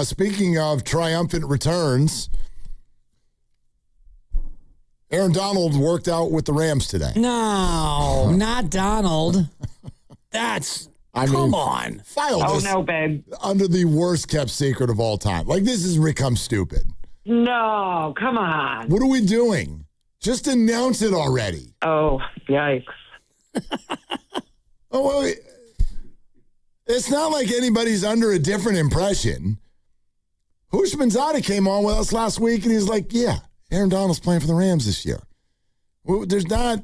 Speaking of triumphant returns, Aaron Donald worked out with the Rams today. No, not Donald. Come on. File this no, babe. under the worst kept secret of all time. Like, this has become stupid. No, come on. What are we doing? Just announce it already. Oh, yikes. Oh, well, it's not like anybody's under a different impression. Hushmanzada came on with us last week, and he's like, yeah, Aaron Donald's playing for the Rams this year. Well, there's not...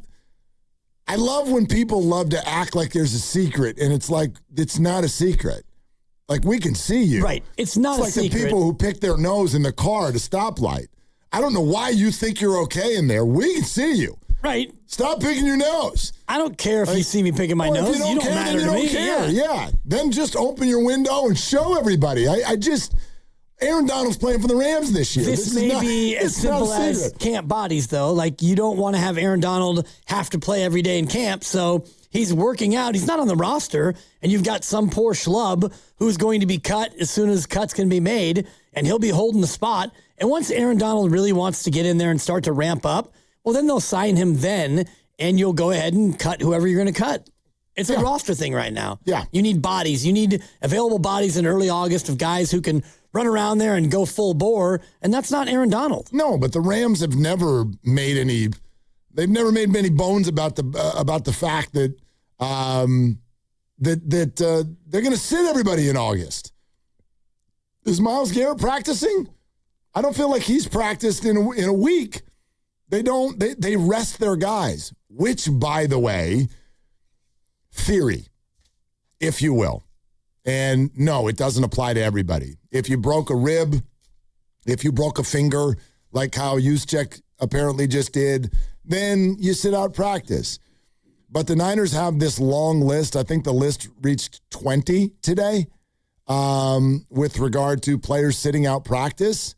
I love when people love to act like there's a secret, and it's like, it's not a secret. Like, we can see you. Right. It's not a secret. It's like the people who pick their nose in the car at a stoplight. I don't know why you think you're okay in there. We can see you. Right. Stop picking your nose. I don't care if you see me picking my nose. If you don't care, matter then you to me. don't care. Yeah. Then just open your window and show everybody. Aaron Donald's playing for the Rams this year. This may be as simple as camp bodies, though. Like, you don't want to have Aaron Donald have to play every day in camp, so he's working out. He's not on the roster, and you've got some poor schlub who's going to be cut as soon as cuts can be made, and he'll be holding the spot. And once Aaron Donald really wants to get in there and start to ramp up, well, then they'll sign him then, and you'll go ahead and cut whoever you're going to cut. It's a roster thing right now. Yeah. You need bodies. You need available bodies in early August of guys who can run around there and go full bore, and that's not Aaron Donald. No, but the Rams have never made any. They've never made many bones about the fact that they're going to sit everybody in August. Is Myles Garrett practicing? I don't feel like he's practiced in a week. They don't. They rest their guys, which, by the way, theory, if you will. And no, it doesn't apply to everybody. If you broke a rib, if you broke a finger, like Kyle Juszczyk apparently just did, then you sit out practice. But the Niners have this long list. I think the list reached 20 today with regard to players sitting out practice.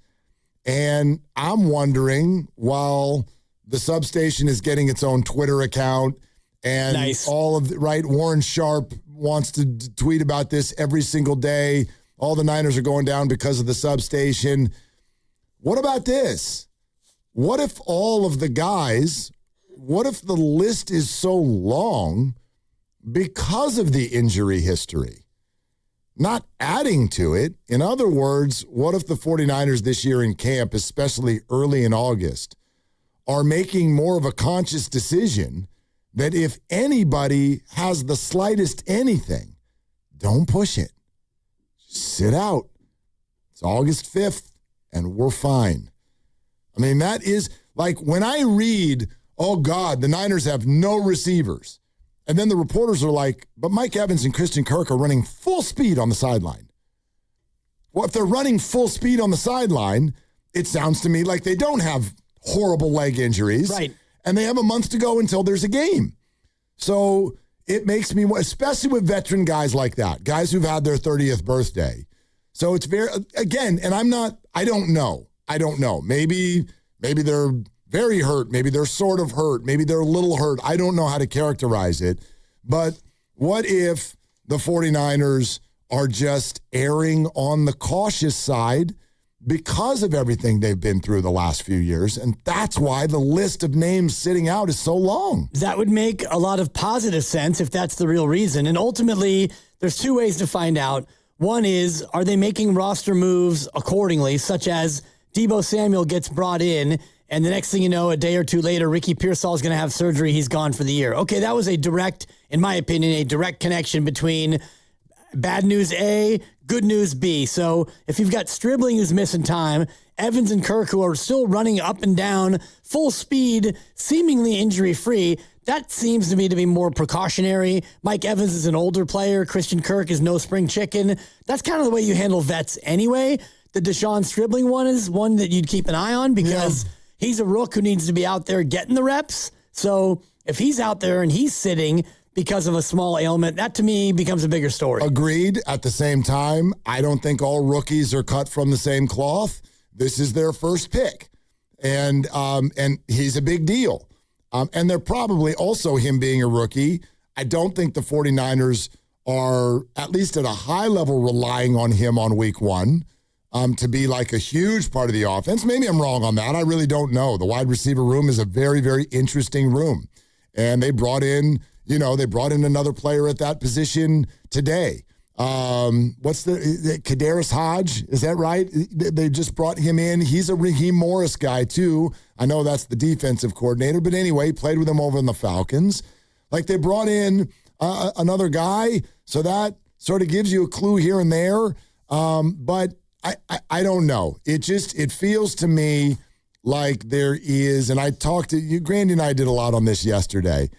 And I'm wondering, while the substation is getting its own Twitter account and Warren Sharp wants to tweet about this every single day. All the Niners are going down because of the substation. What about this? What if all of the guys, what if the list is so long because of the injury history? Not adding to it. In other words, what if the 49ers this year in camp, especially early in August, are making more of a conscious decision that if anybody has the slightest anything, don't push it. Sit out. It's August 5th, and we're fine. I mean, that is like when I read, oh, God, the Niners have no receivers. And then the reporters are like, but Mike Evans and Christian Kirk are running full speed on the sideline. Well, if they're running full speed on the sideline, it sounds to me like they don't have horrible leg injuries. Right. And they have a month to go until there's a game. So it makes me, especially with veteran guys like that, guys who've had their 30th birthday. So it's very, again, and I don't know. Maybe they're very hurt. Maybe they're sort of hurt. Maybe they're a little hurt. I don't know how to characterize it. But what if the 49ers are just erring on the cautious side because of everything they've been through the last few years, and that's why the list of names sitting out is so long? That would make a lot of positive sense if that's the real reason. And ultimately, there's two ways to find out. One is, are they making roster moves accordingly, such as Deebo Samuel gets brought in, and the next thing you know, a day or two later, Ricky Pearsall is going to have surgery. He's gone for the year. Okay, that was in my opinion, a direct connection between bad news A, good news B. So if you've got Stribling who's missing time, Evans and Kirk who are still running up and down, full speed, seemingly injury-free, that seems to me to be more precautionary. Mike Evans is an older player. Christian Kirk is no spring chicken. That's kind of the way you handle vets anyway. The Deshaun Stribling one is one that you'd keep an eye on because he's a rook who needs to be out there getting the reps. So if he's out there and he's sitting because of a small ailment, that to me becomes a bigger story. Agreed. At the same time, I don't think all rookies are cut from the same cloth. This is their first pick. And he's a big deal. And they're probably also, him being a rookie, I don't think the 49ers are, at least at a high level, relying on him on week one. to be like a huge part of the offense. Maybe I'm wrong on that. I really don't know. The wide receiver room is a very, very interesting room. And they brought in another player at that position today. What's the Kadarius Hodge? Is that right? They just brought him in. He's a Raheem Morris guy too. I know that's the defensive coordinator, but anyway, played with him over in the Falcons. Like they brought in another guy, so that sort of gives you a clue here and there. But I don't know. It feels to me like there is, and I talked to you, Grandy and I did a lot on this yesterday.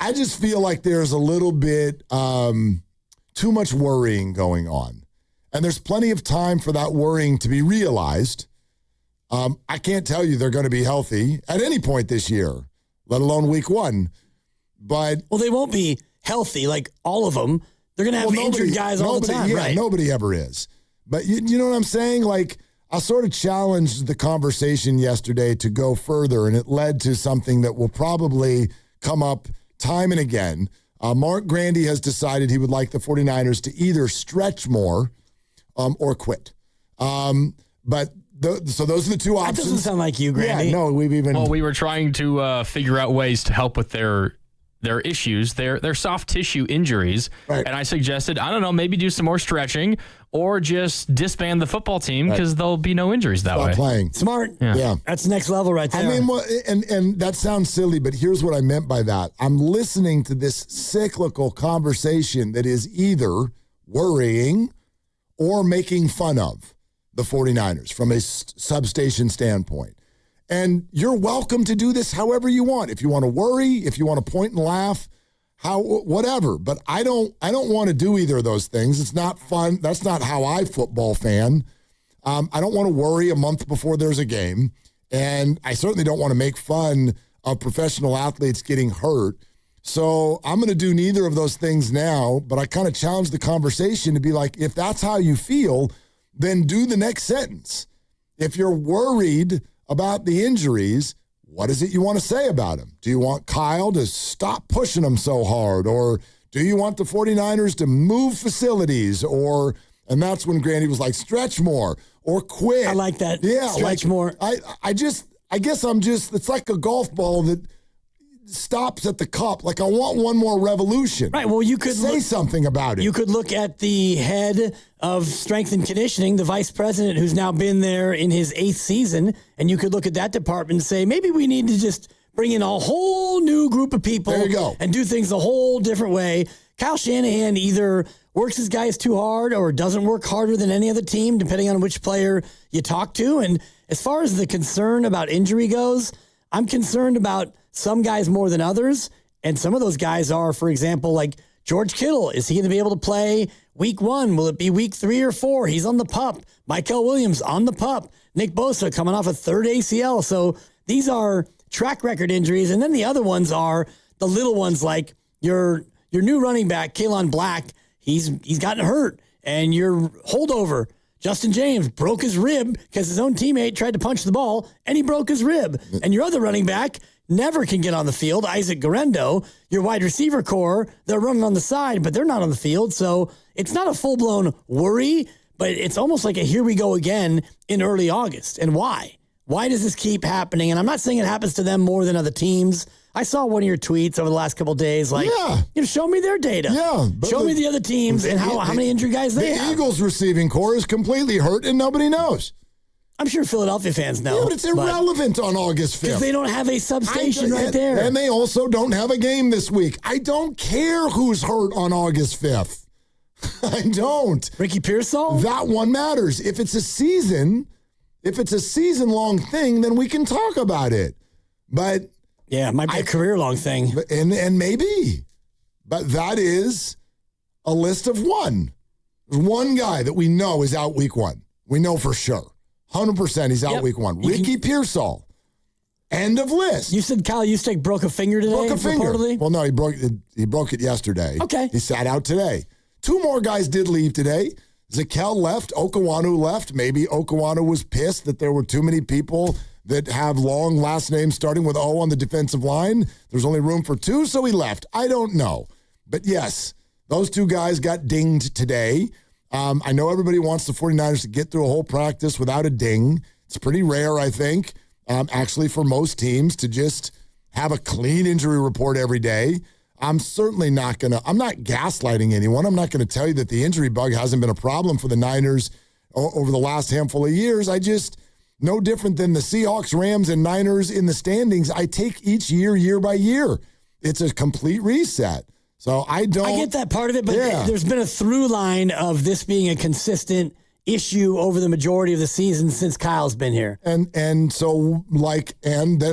I just feel like there's a little bit too much worrying going on. And there's plenty of time for that worrying to be realized. I can't tell you they're going to be healthy at any point this year, let alone week one. But they won't be healthy, like all of them. They're going to have injured guys all the time, right? Nobody ever is. But you know what I'm saying? Like, I sort of challenged the conversation yesterday to go further, and it led to something that will probably come up time and again. Mark Grandy has decided he would like the 49ers to either stretch more or quit. So those are the two options. That doesn't sound like you, Grandy. Yeah, no, we were trying to figure out ways to help with their issues, their soft tissue injuries. Right. And I suggested, I don't know, maybe do some more stretching or just disband the football team because there'll be no injuries that way. Playing. Smart. Yeah. That's next level right there. I mean, and that sounds silly, but here's what I meant by that. I'm listening to this cyclical conversation that is either worrying or making fun of the 49ers from a substation standpoint. And you're welcome to do this however you want. If you want to worry, if you want to point and laugh, whatever. But I don't want to do either of those things. It's not fun. That's not how I football fan. I don't want to worry a month before there's a game. And I certainly don't want to make fun of professional athletes getting hurt. So I'm going to do neither of those things now. But I kind of challenge the conversation to be like, if that's how you feel, then do the next sentence. If you're worried about the injuries, what is it you want to say about them? Do you want Kyle to stop pushing them so hard? Or do you want the 49ers to move facilities? And that's when Grandy was like, stretch more or quit. I like that. Yeah. Stretch more. I guess it's like a golf ball that stops at the cup. Like, I want one more revolution. Right. Well, you could say something about it. You could look at the head of strength and conditioning, the vice president, who's now been there in his 8th season, and you could look at that department and say, maybe we need to just bring in a whole new group of people and do things a whole different way. Kyle Shanahan either works his guys too hard or doesn't work harder than any other team, depending on which player you talk to. And as far as the concern about injury goes, I'm concerned about some guys more than others. And some of those guys are, for example, like George Kittle. Is he going to be able to play week 1? Will it be week 3 or 4? He's on the PUP. Michael Williams on the PUP. Nick Bosa coming off a 3rd ACL. So these are track record injuries. And then the other ones are the little ones, like your new running back, Kalen Black. He's gotten hurt. And your holdover, Justin James, broke his rib because his own teammate tried to punch the ball and he broke his rib. And your other running back never can get on the field, Isaac Guerrero. Your wide receiver core, they're running on the side, but they're not on the field. So it's not a full-blown worry, but it's almost like a here we go again in early August. And why? Why does this keep happening? And I'm not saying it happens to them more than other teams. I saw one of your tweets over the last couple of days, like, show me their data. Yeah. Show me the other teams and how many injured guys they have. The Eagles receiving core is completely hurt and nobody knows. I'm sure Philadelphia fans know. Yeah, but it's irrelevant on August 5th. Because they don't have a substation right there. And they also don't have a game this week. I don't care who's hurt on August 5th. I don't. Ricky Pearsall? That one matters. If it's a season-long thing, then we can talk about it. But yeah, it might be a career-long thing. And maybe. But that is a list of one. There's one guy that we know is out week 1. We know for sure. 100% he's out week 1. Ricky Pearsall. End of list. You said Kyle Juszczyk broke a finger today? Broke a finger. Reportedly? Well, no, he broke it yesterday. Okay. He sat out today. 2 more guys did leave today. Zakel left. Okawanu left. Maybe Okawanu was pissed that there were too many people that have long last names starting with O on the defensive line. There's only room for 2, so he left. I don't know. But yes, those 2 guys got dinged today. I know everybody wants the 49ers to get through a whole practice without a ding. It's pretty rare, I think, actually for most teams to just have a clean injury report every day. I'm certainly not I'm not gaslighting anyone. I'm not going to tell you that the injury bug hasn't been a problem for the Niners over the last handful of years. No different than the Seahawks, Rams, and Niners in the standings. I take each year by year. It's a complete reset. So I get that part of it, but there's been a through line of this being a consistent issue over the majority of the season since Kyle's been here. And then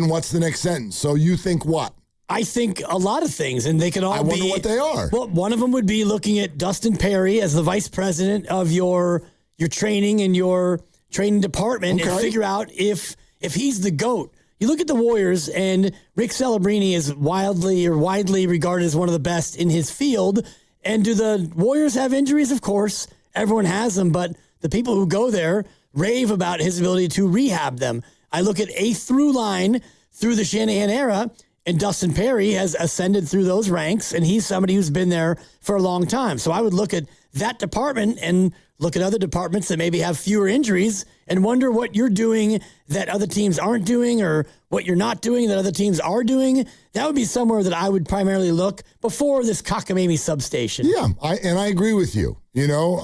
what's the next sentence? So you think what? I think a lot of things, and they could all be. I wonder what they are. Well, one of them would be looking at Dustin Perry as the vice president of your training and your training department and figure out if he's the GOAT. You look at the Warriors, and Rick Celebrini is widely regarded as one of the best in his field. And do the Warriors have injuries? Of course, everyone has them, but the people who go there rave about his ability to rehab them. I look at a through line through the Shanahan era, and Dustin Perry has ascended through those ranks, and he's somebody who's been there for a long time. So I would look at that department and look at other departments that maybe have fewer injuries and wonder what you're doing that other teams aren't doing or what you're not doing that other teams are doing. That would be somewhere that I would primarily look before this cockamamie substation. Yeah, I agree with you. You know,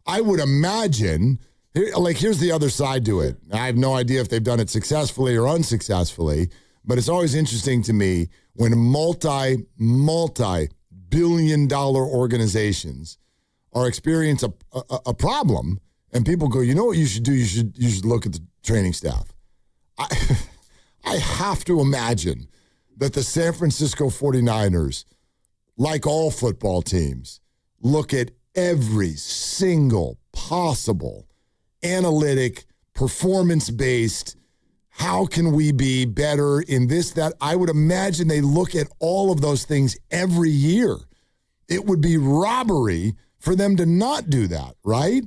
I would imagine, here's the other side to it. I have no idea if they've done it successfully or unsuccessfully, but it's always interesting to me when multi-billion-dollar organizations are experiencing a problem, and people go, you know what you should do? You should look at the training staff. I have to imagine that the San Francisco 49ers, like all football teams, look at every single possible analytic, performance-based, how can we be better in this, that? I would imagine they look at all of those things every year. It would be robbery for them to not do that, right?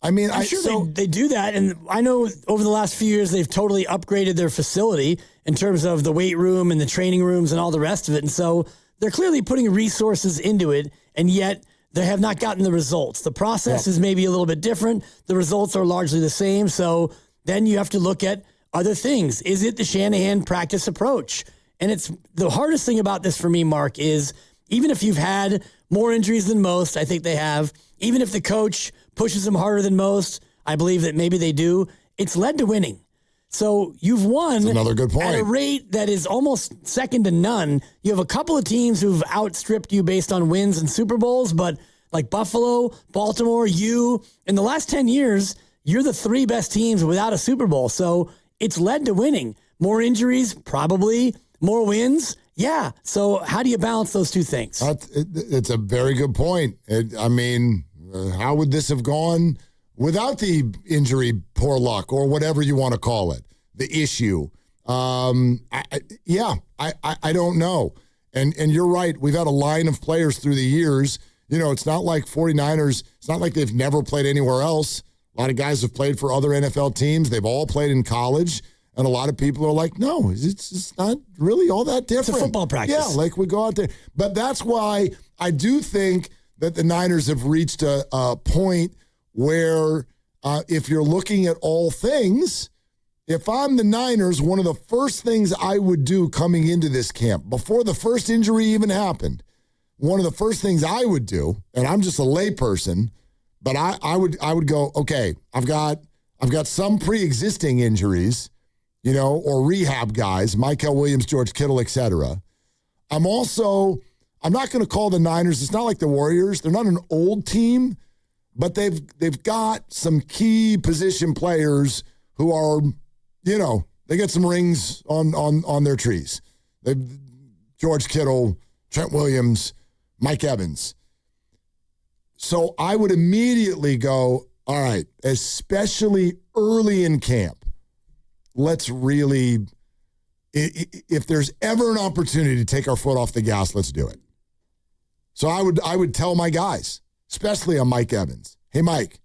I mean, I'm sure they do that. And I know over the last few years, they've totally upgraded their facility in terms of the weight room and the training rooms and all the rest of it. And so they're clearly putting resources into it, and yet they have not gotten the results. The process is maybe a little bit different. The results are largely the same. So then you have to look at other things. Is it the Shanahan practice approach? And it's the hardest thing about this for me, Mark, is even if you've had more injuries than most, I think they have, even if the coach pushes them harder than most, I believe that maybe they do, it's led to winning. So you've won. That's another good point. At a rate that is almost second to none. You have a couple of teams who've outstripped you based on wins and Super Bowls, but like Buffalo, Baltimore, in the last 10 years, you're the three best teams without a Super Bowl. So it's led to winning. More injuries, probably. More wins, yeah. So how do you balance those two things? It's a very good point. How would this have gone without the injury, poor luck, or whatever you want to call it, the issue? I don't know. And you're right. We've had a line of players through the years. You know, it's not like 49ers, it's not like they've never played anywhere else. A lot of guys have played for other NFL teams. They've all played in college. And a lot of people are like, no, it's not really all that different. It's a football practice. Yeah, like we go out there. But that's why I do think that the Niners have reached a point where if you're looking at all things, if I'm the Niners, one of the first things I would do coming into this camp, before the first injury even happened, one of the first things I would do, and I'm just a layperson, but I would go, okay, I've got some pre-existing injuries, you know, or rehab guys, Michael Williams, George Kittle, et cetera. I'm not going to call the Niners, it's not like the Warriors. They're not an old team, but they've got some key position players who are, you know, they get some rings on their trees. George Kittle, Trent Williams, Mike Evans. So I would immediately go, all right, especially early in camp, let's really, if there's ever an opportunity to take our foot off the gas, let's do it. So I would tell my guys, especially on Mike Evans, hey, Mike,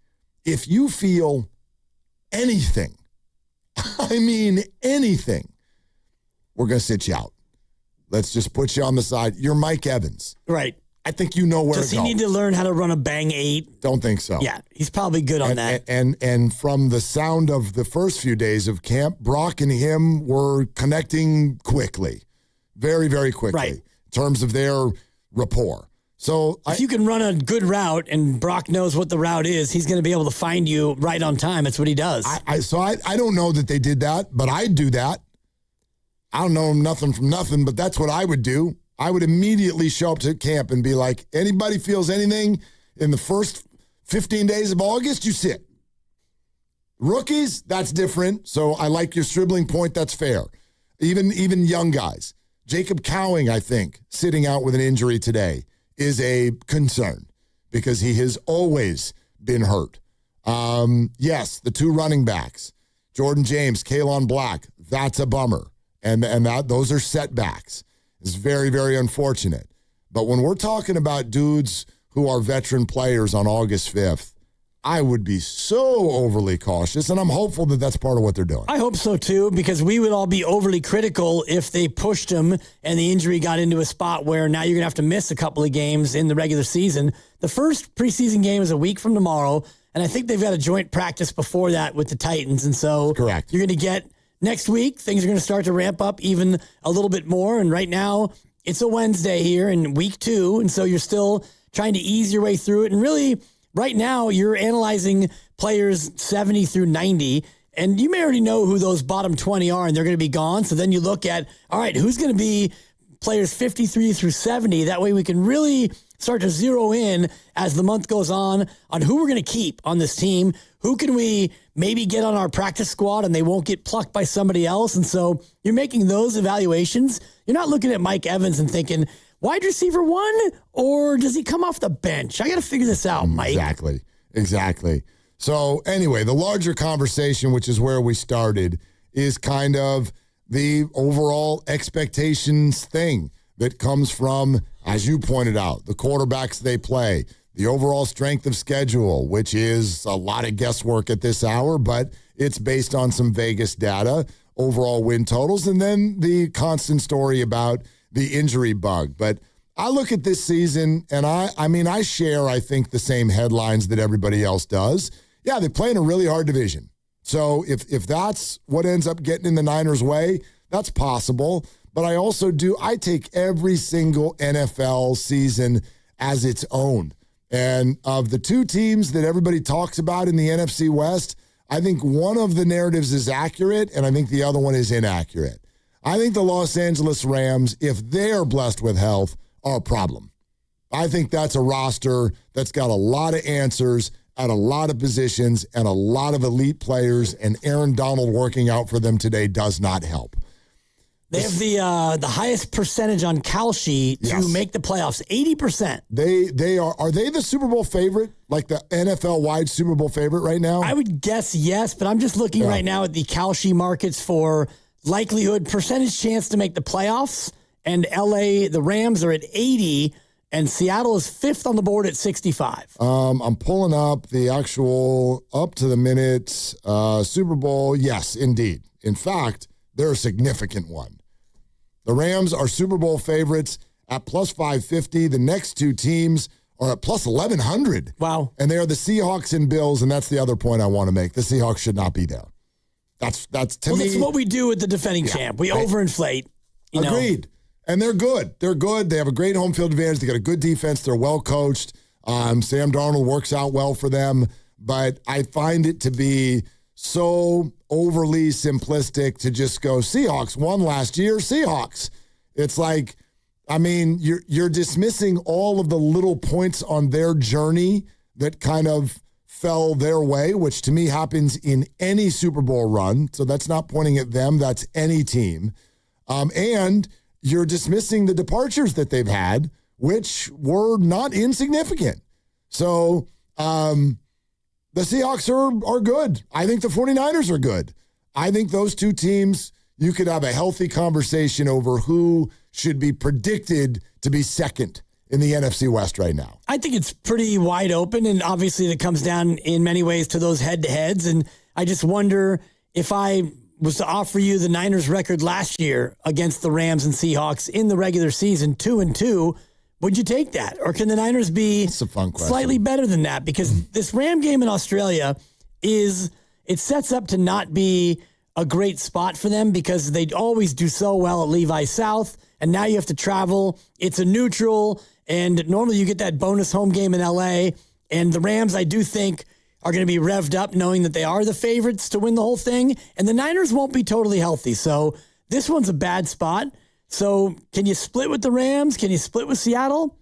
if you feel anything, I mean anything, we're going to sit you out. Let's just put you on the side. You're Mike Evans. Right. I think you know where Does to he go. need to learn how to run a bang 8? Don't think so. Yeah, he's probably good on that. And from the sound of the first few days of camp, Brock and him were connecting quickly, very, very quickly, Right. in terms of their rapport. So if you can run a good route and Brock knows what the route is, he's going to be able to find you right on time. That's what he does. I don't know that they did that, but I'd do that. I don't know nothing from nothing, but that's what I would do. I would immediately show up to camp and be like, anybody feels anything in the first 15 days of August, you sit. Rookies, that's different. So I like your Stribling point. That's fair. Even young guys. Jacob Cowing, I think, sitting out with an injury today is a concern because he has always been hurt. Yes, the 2 running backs, Jordan James, Kalon Black, that's a bummer. And those are setbacks. It's very, very unfortunate. But when we're talking about dudes who are veteran players on August 5th, I would be so overly cautious, and I'm hopeful that that's part of what they're doing. I hope so, too, because we would all be overly critical if they pushed him and the injury got into a spot where now you're going to have to miss a couple of games in the regular season. The first preseason game is a week from tomorrow, and I think they've got a joint practice before that with the Titans, and so correct. You're going to get next week, things are going to start to ramp up even a little bit more, and right now it's a Wednesday here in week 2, and so you're still trying to ease your way through it, and really right now, you're analyzing players 70 through 90, and you may already know who those bottom 20 are, and they're going to be gone. So then you look at, all right, who's going to be players 53 through 70? That way we can really start to zero in as the month goes on who we're going to keep on this team. Who can we maybe get on our practice squad and they won't get plucked by somebody else? And so you're making those evaluations. You're not looking at Mike Evans and thinking, wide receiver 1, or does he come off the bench? I got to figure this out, Mike. Exactly. So anyway, the larger conversation, which is where we started, is kind of the overall expectations thing that comes from, as you pointed out, the quarterbacks they play, the overall strength of schedule, which is a lot of guesswork at this hour, but it's based on some Vegas data, overall win totals, and then the constant story about the injury bug. But I look at this season, and I share, I think, the same headlines that everybody else does. Yeah, they play in a really hard division. So if that's what ends up getting in the Niners' way, that's possible. But I take every single NFL season as its own. And of the 2 teams that everybody talks about in the NFC West, I think one of the narratives is accurate, and I think the other one is inaccurate. I think the Los Angeles Rams, if they're blessed with health, are a problem. I think that's a roster that's got a lot of answers at a lot of positions and a lot of elite players, and Aaron Donald working out for them today does not help. They have the highest percentage on Kalshi to make the playoffs, 80%. They are they the Super Bowl favorite, like the NFL-wide Super Bowl favorite right now? I would guess yes, but I'm just looking right now at the Kalshi markets for likelihood, percentage chance to make the playoffs, and LA, the Rams are at 80, and Seattle is 5th on the board at 65. I'm pulling up the actual up-to-the-minute Super Bowl. Yes, indeed. In fact, they're a significant one. The Rams are Super Bowl favorites at plus 550. The next 2 teams are at plus 1,100. Wow. And they are the Seahawks and Bills, and that's the other point I want to make. The Seahawks should not be there. That's to me. That's what we do with the defending champ. We overinflate. Agreed. And they're good. They're good. They have a great home field advantage. They got a good defense. They're well coached. Sam Darnold works out well for them. But I find it to be so overly simplistic to just go, Seahawks won last year, Seahawks. It's like, you're dismissing all of the little points on their journey that kind of fell their way, which to me happens in any Super Bowl run. So that's not pointing at them. That's any team. And you're dismissing the departures that they've had, which were not insignificant. So the Seahawks are good. I think the 49ers are good. I think those 2 teams, you could have a healthy conversation over who should be predicted to be second in the NFC West right now. I think it's pretty wide open, and obviously that comes down in many ways to those head-to-heads, and I just wonder if I was to offer you the Niners record last year against the Rams and Seahawks in the regular season, 2-2, Would you take that? Or can the Niners be That's a fun question. slightly better than that? Because this Ram game in Australia it sets up to not be a great spot for them because they always do so well at Levi South, and now you have to travel. It's a neutral, and normally you get that bonus home game in LA, and the Rams, I do think, are going to be revved up knowing that they are the favorites to win the whole thing, and the Niners won't be totally healthy. So this one's a bad spot. So can you split with the Rams? Can you split with Seattle?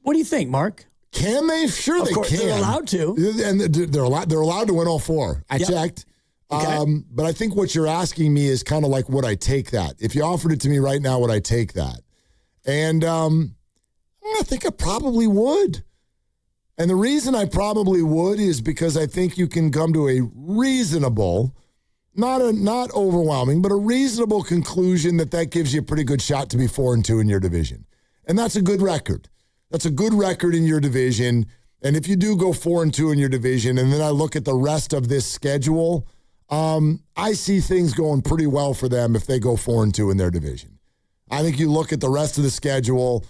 What do you think, Mark? Can they? Sure, Of course, they can. they're allowed to. And they're allowed to win all four. I checked. Okay. But I think what you're asking me is kind of like, would I take that? If you offered it to me right now, would I take that? And I think I probably would. And the reason I probably would is because I think you can come to a reasonable, not overwhelming, but a reasonable conclusion that gives you a pretty good shot to be 4-2 in your division. And that's a good record. That's a good record in your division. And if you do go 4-2 in your division, and then I look at the rest of this schedule, I see things going pretty well for them if they go 4-2 in their division. I think you look at the rest of the schedule.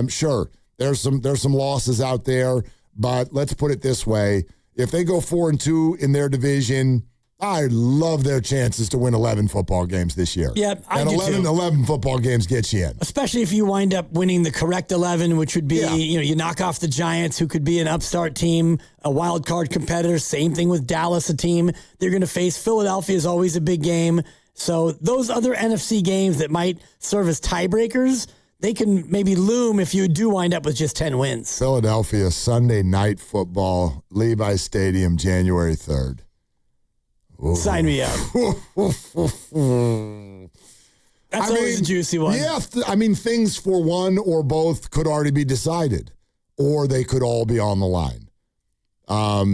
Sure, there's some losses out there, but let's put it this way: if they go 4-2 in their division, I love their chances to win 11 football games this year. Yeah, I and do 11 football games get you in. Especially if you wind up winning the correct 11, which would be, you knock off the Giants, who could be an upstart team, a wild card competitor. Same thing with Dallas, a team they're going to face. Philadelphia is always a big game. So those other NFC games that might serve as tiebreakers, they can maybe loom if you do wind up with just 10 wins. Philadelphia, Sunday night football, Levi Stadium, January 3rd. Ooh. Sign me up. That's always a juicy one. Yeah, things for one or both could already be decided, or they could all be on the line.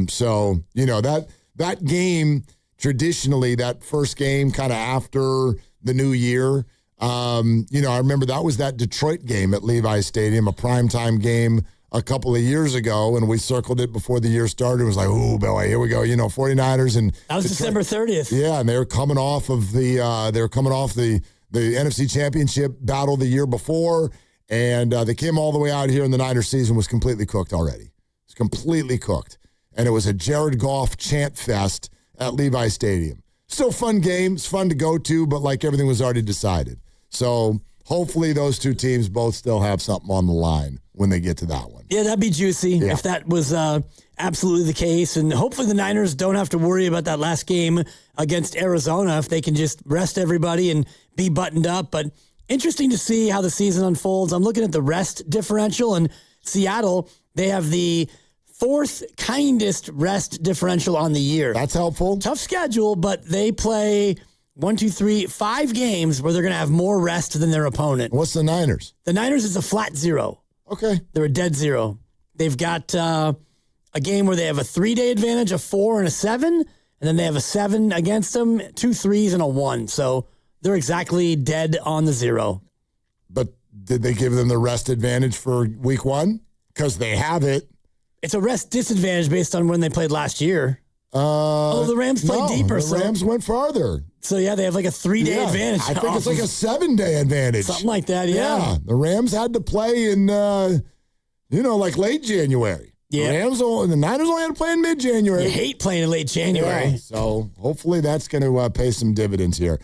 So that game, traditionally, that first game kind of after the new year, I remember that was that Detroit game at Levi Stadium, a primetime game a couple of years ago, and we circled it before the year started. It was like, oh, boy, here we go. 49ers and that was December 30th. Yeah, and they were coming off of the NFC Championship battle the year before, and they came all the way out here, and the Niners season was completely cooked already. It's completely cooked, and it was a Jared Goff chant fest at Levi Stadium. Still fun games, fun to go to, but like everything was already decided. So hopefully those two teams both still have something on the line when they get to that one. Yeah, that'd be juicy if that was absolutely the case. And hopefully the Niners don't have to worry about that last game against Arizona if they can just rest everybody and be buttoned up. But interesting to see how the season unfolds. I'm looking at the rest differential, and Seattle, they have the fourth kindest rest differential on the year. That's helpful. Tough schedule, but they play 5 games where they're going to have more rest than their opponent. What's the Niners? The Niners is a flat 0. Okay. They're a dead 0. They've got a game where they have a 3-day advantage, a 4 and a 7, and then they have a 7 against them, 2 3s and a 1. So they're exactly dead on the 0. But did they give them the rest advantage for week 1? Because they have it. It's a rest disadvantage based on when they played last year. The Rams played deeper. The Rams went farther. So, yeah, they have like a 3-day advantage. I think it's like a 7-day advantage. Something like that, yeah. The Rams had to play in, like late January. Yeah. The Niners only had to play in mid-January. You hate playing in late January. Yeah, so hopefully that's going to pay some dividends here.